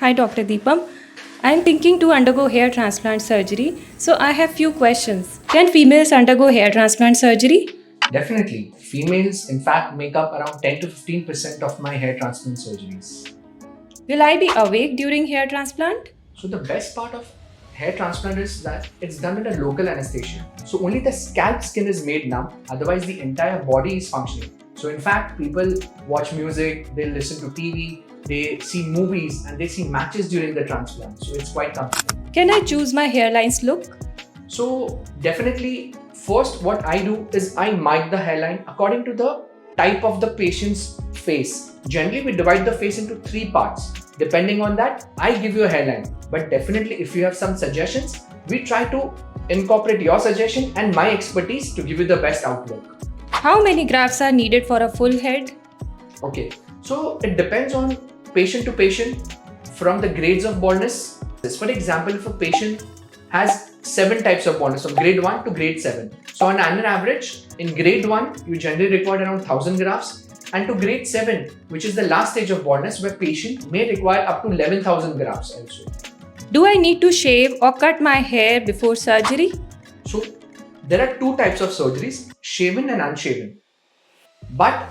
Hi, Dr. Deepam. I'm thinking to undergo hair transplant surgery, so I have few questions. Can females undergo hair transplant surgery? Definitely. Females, in fact, make up around 10 to 15% of my hair transplant surgeries. Will I be awake during hair transplant? So, the best part of hair transplant is that it's done in a local anesthesia. So, only the scalp skin is made numb, otherwise, the entire body is functioning. So, in fact, people watch music, they listen to TV, they see movies, and they see matches during the transplant. So, it's quite comfortable. Can I choose my hairline's look? So definitely, first what I do is I mic the hairline according to the type of the patient's face. Generally, we divide the face into three parts. Depending on that, I give you a hairline. But definitely, if you have some suggestions, we try to incorporate your suggestion and my expertise to give you the best outlook. How many grafts are needed for a full head? Okay, so it depends on patient to patient from the grades of baldness. For example, if a patient has 7 types of baldness from grade 1 to grade 7. So on an average, in grade 1, you generally require around 1000 grafts, and to grade 7, which is the last stage of baldness, where patient may require up to 11,000 grafts also. Do I need to shave or cut my hair before surgery? So there are 2 types of surgeries, shaven and unshaven. But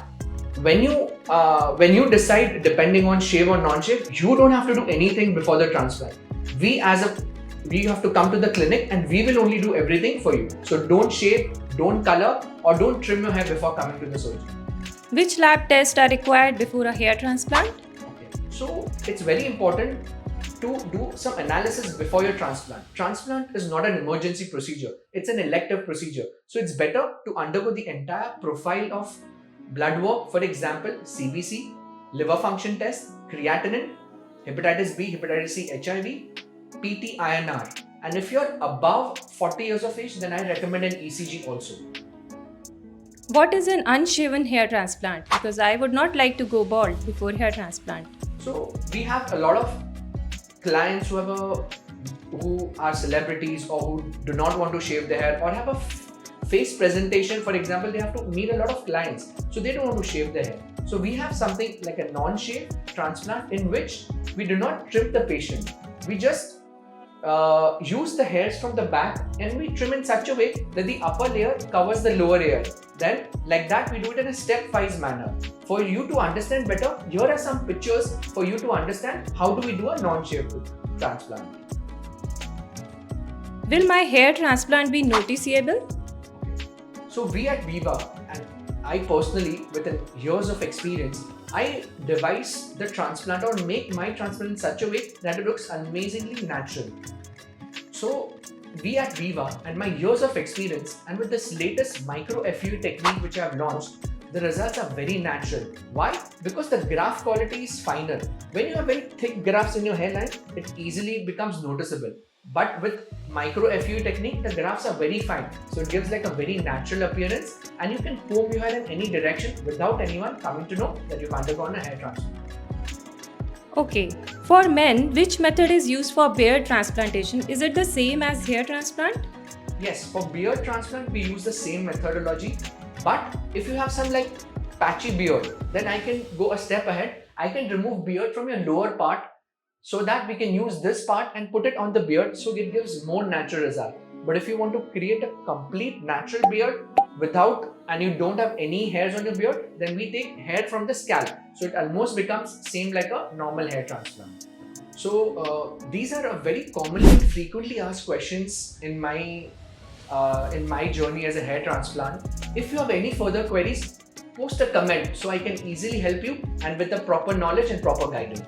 when you decide depending on shave or non-shave, you don't have to do anything before the transplant. We have to come to the clinic and we will only do everything for you. So don't shave, don't color, or don't trim your hair before coming to the surgery. Which lab tests are required before a hair transplant? Okay. So it's very important to do some analysis before your transplant. Transplant is not an emergency procedure. It's an elective procedure. So it's better to undergo the entire profile of blood work, for example, CBC, liver function test, creatinine, hepatitis B, hepatitis C, HIV, PT-INR. And if you're above 40 years of age, then I recommend an ECG also. What is an unshaven hair transplant? Because I would not like to go bald before hair transplant. So we have a lot of clients who are celebrities or who do not want to shave their hair or have a face presentation. For example, they have to meet a lot of clients, so they don't want to shave their hair. So we have something like a non-shave transplant in which we do not trim the patient. We just use the hairs from the back and we trim in such a way that the upper layer covers the lower layer. Then like that we do it in a stepwise manner. For you to understand better, here are some pictures for you to understand how do we do a non-shave transplant. Will my hair transplant be noticeable? So we at Viva, and I personally, with years of experience, I devise the transplant or make my transplant in such a way that it looks amazingly natural. So we at Viva and my years of experience, and with this latest micro-FUE technique which I have launched, the results are very natural. Why? Because the graft quality is finer. When you have very thick grafts in your hairline, it easily becomes noticeable. But with micro-FUE technique, the grafts are very fine. So it gives like a very natural appearance, and you can comb your hair in any direction without anyone coming to know that you've undergone a hair transplant. Okay. For men, which method is used for beard transplantation? Is it the same as hair transplant? Yes, for beard transplant, we use the same methodology. But if you have some like patchy beard, then I can go a step ahead. I can remove beard from your lower part so that we can use this part and put it on the beard so it gives more natural result. But if you want to create a complete natural beard and you don't have any hairs on your beard, then we take hair from the scalp. So it almost becomes same like a normal hair transplant. So these are a very commonly and frequently asked questions in my journey as a hair transplant. If you have any further queries, post a comment so I can easily help you and with the proper knowledge and proper guidance.